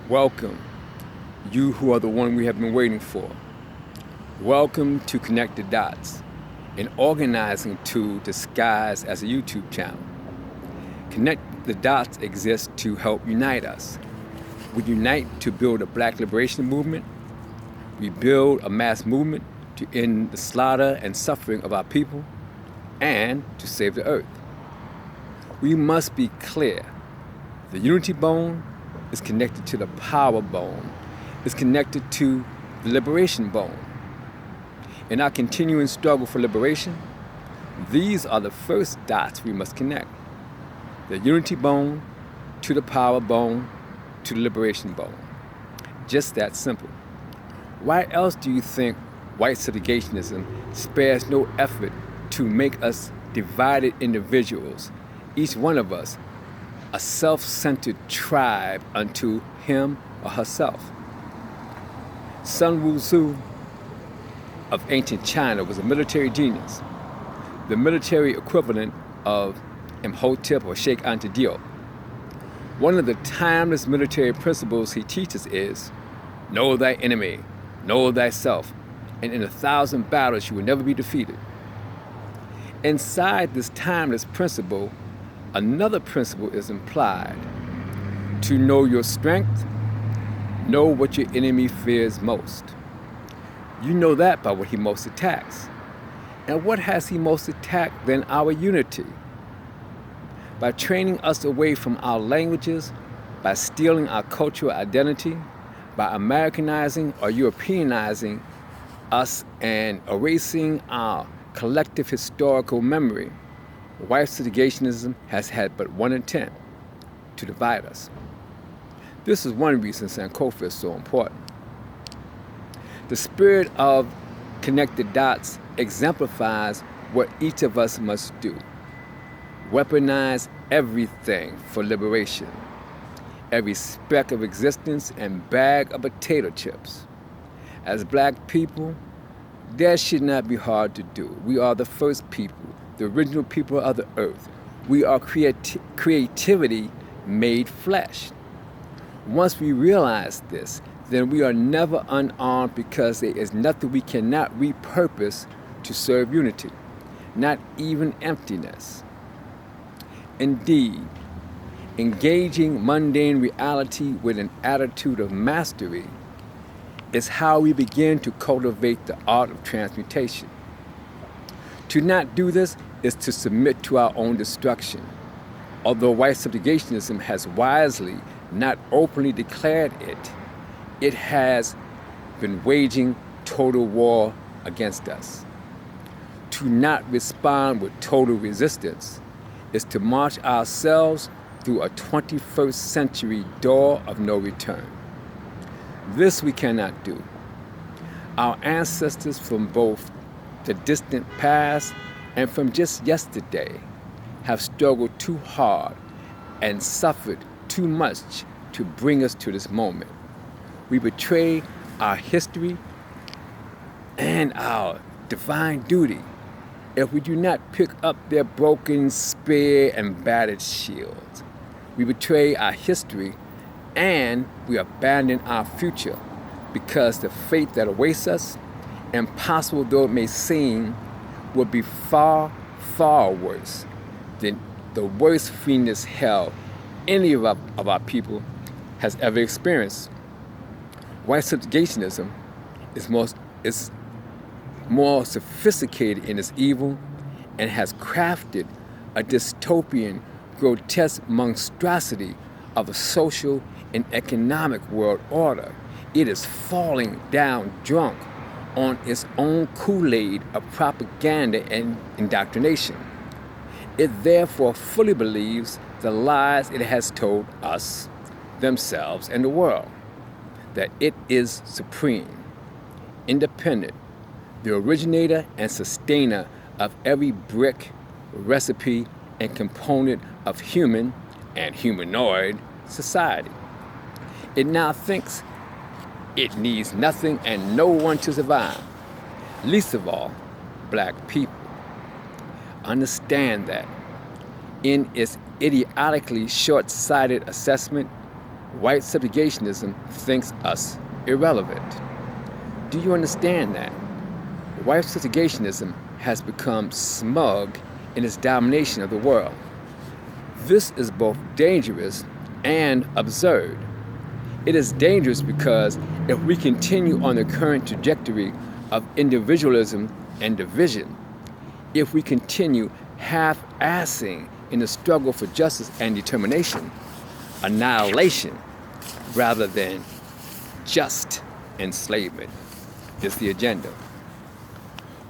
Welcome, you who are the one we have been waiting for. Welcome to Connect the Dots, an organizing tool disguised as a YouTube channel. Connect the Dots exists to help unite us. We unite to build a black liberation movement. We build a mass movement to end the slaughter and suffering of our people and to save the earth. We must be clear. The unity bone is connected to the power bone, is connected to the liberation bone. In our continuing struggle for liberation, these are the first dots we must connect. The unity bone to the power bone to the liberation bone. Just that simple. Why else do you think white segregationism spares no effort to make us divided individuals, each one of us a self-centered tribe unto him or herself? Sun Tzu of ancient China was a military genius, the military equivalent of Imhotep or Sheikh Anta Diop. One of the timeless military principles he teaches is, know thy enemy, know thyself, and in 1,000 battles you will never be defeated. Inside this timeless principle, another principle is implied. To know your strength, know what your enemy fears most. You know that by what he most attacks. And what has he most attacked than our unity? By training us away from our languages, by stealing our cultural identity, by Americanizing or Europeanizing us and erasing our collective historical memory, white segregationism has had but one intent: to divide us. This is one reason Sankofa is so important. The spirit of Connect the Dots exemplifies what each of us must do. Weaponize everything for liberation. Every speck of existence and bag of potato chips. As black people, that should not be hard to do. We are the first people, the original people of the earth. We are creativity made flesh. Once we realize this, then we are never unarmed, because there is nothing we cannot repurpose to serve unity, not even emptiness. Indeed, engaging mundane reality with an attitude of mastery is how we begin to cultivate the art of transmutation. To not do this is to submit to our own destruction. Although white segregationism has wisely not openly declared it, it has been waging total war against us. To not respond with total resistance is to march ourselves through a 21st century door of no return. This we cannot do. Our ancestors from both the distant past and from just yesterday have struggled too hard and suffered too much to bring us to this moment. We betray our history and our divine duty if we do not pick up their broken spear and battered shields. We betray our history and we abandon our future, because the fate that awaits us, impossible though it may seem, will be far, far worse than the worst fiendish hell any of our people has ever experienced. White segregationism is more sophisticated in its evil and has crafted a dystopian, grotesque monstrosity of a social and economic world order. It is falling down drunk on its own Kool-Aid of propaganda and indoctrination. It therefore fully believes the lies it has told us, themselves, and the world, that it is supreme, independent, the originator and sustainer of every brick, recipe, and component of human and humanoid society. It now thinks it needs nothing and no one to survive, least of all, black people. Understand that in its idiotically short-sighted assessment, White subjugationism thinks us irrelevant. Do you understand that? White subjugationism has become smug in its domination of the world. This is both dangerous and absurd. It is dangerous because if we continue on the current trajectory of individualism and division, if we continue half-assing in the struggle for justice and determination, annihilation rather than just enslavement is the agenda.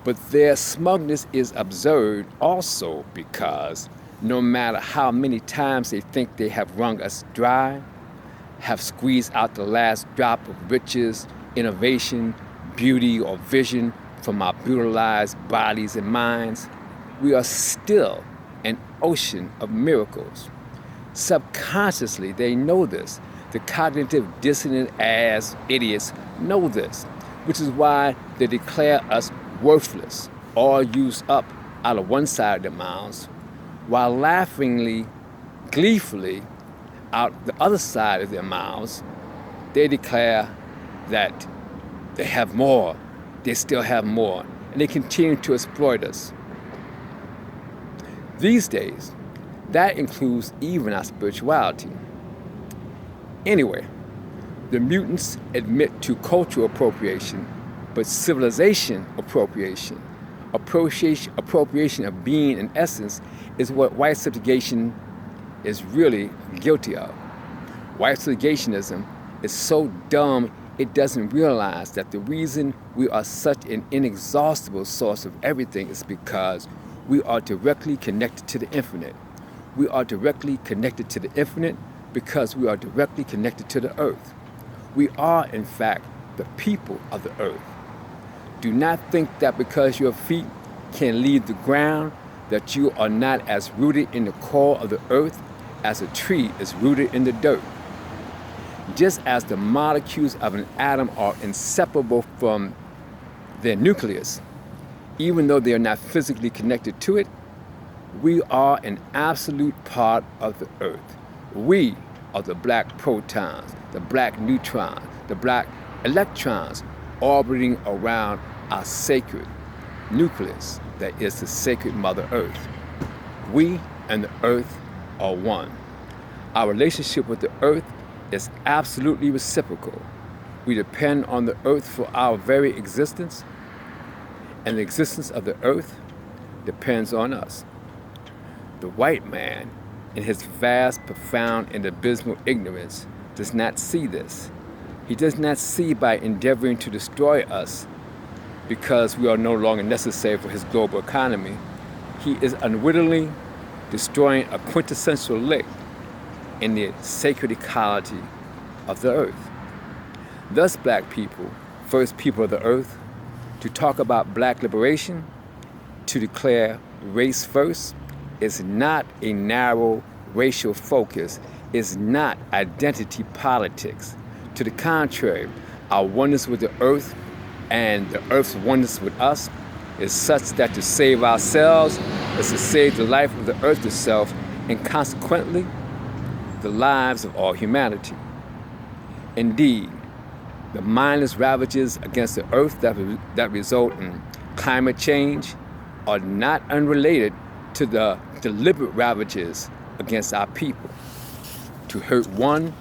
But their smugness is absurd also because no matter how many times they think they have wrung us dry, have squeezed out the last drop of riches, innovation, beauty, or vision from our brutalized bodies and minds, we are still an ocean of miracles. Subconsciously, they know this. The cognitive dissonant ass idiots know this, which is why they declare us worthless or used up out of one side of their mouths, while laughingly, gleefully, out the other side of their mouths, they declare that they have more, they still have more, and they continue to exploit us. These days, that includes even our spirituality. Anyway, the mutants admit to cultural appropriation, but civilization appropriation of being in essence, is what white subjugation is really guilty of. White subjugationism is so dumb it doesn't realize that the reason we are such an inexhaustible source of everything is because we are directly connected to the infinite. We are directly connected to the infinite because we are directly connected to the earth. We are, in fact, the people of the earth. Do not think that because your feet can leave the ground that you are not as rooted in the core of the earth as a tree is rooted in the dirt. Just as the molecules of an atom are inseparable from their nucleus, even though they are not physically connected to it, we are an absolute part of the earth. We are the black protons, the black neutrons, the black electrons orbiting around our sacred nucleus that is the sacred Mother Earth. We and the earth are one. Our relationship with the earth is absolutely reciprocal. We depend on the earth for our very existence, and the existence of the earth depends on us. The white man, in his vast, profound, and abysmal ignorance, does not see this. He does not see by endeavoring to destroy us because we are no longer necessary for his global economy. He is unwittingly destroying a quintessential link in the sacred ecology of the earth. Thus, black people, first people of the earth, to talk about black liberation, to declare race first, is not a narrow racial focus, is not identity politics. To the contrary, our oneness with the earth and the earth's oneness with us is such that to save ourselves is to save the life of the earth itself and consequently the lives of all humanity. Indeed, the mindless ravages against the earth that result in climate change are not unrelated to the deliberate ravages against our people. To hurt one,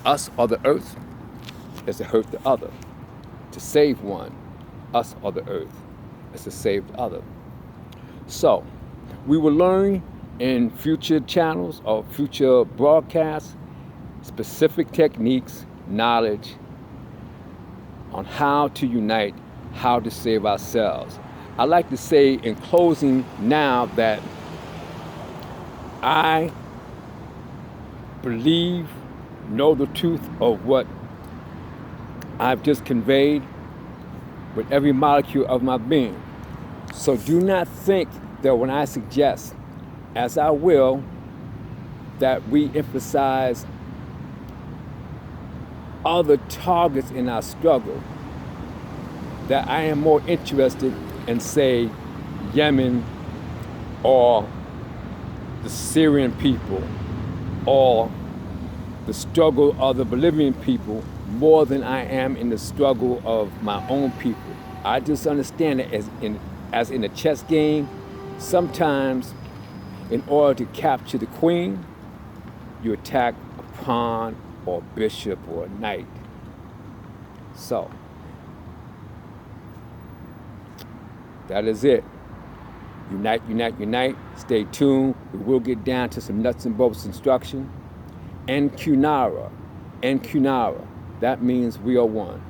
us or the earth, is to hurt the other. To save one, us or the earth, is to save the other. So, we will learn in future channels or future broadcasts specific techniques, knowledge on how to unite, how to save ourselves. I'd like to say in closing now that I believe, know the truth of what I've just conveyed with every molecule of my being. So do not think that when I suggest, as I will, that we emphasize other targets in our struggle, that I am more interested in, say, Yemen or the Syrian people or the struggle of the Bolivian people more than I am in the struggle of my own people. I just understand that as in a chess game, sometimes in order to capture the queen, you attack a pawn or a bishop or a knight. So, that is it. Unite, unite, unite. Stay tuned. We will get down to some nuts and bolts instruction. Nkunara. That means we are one.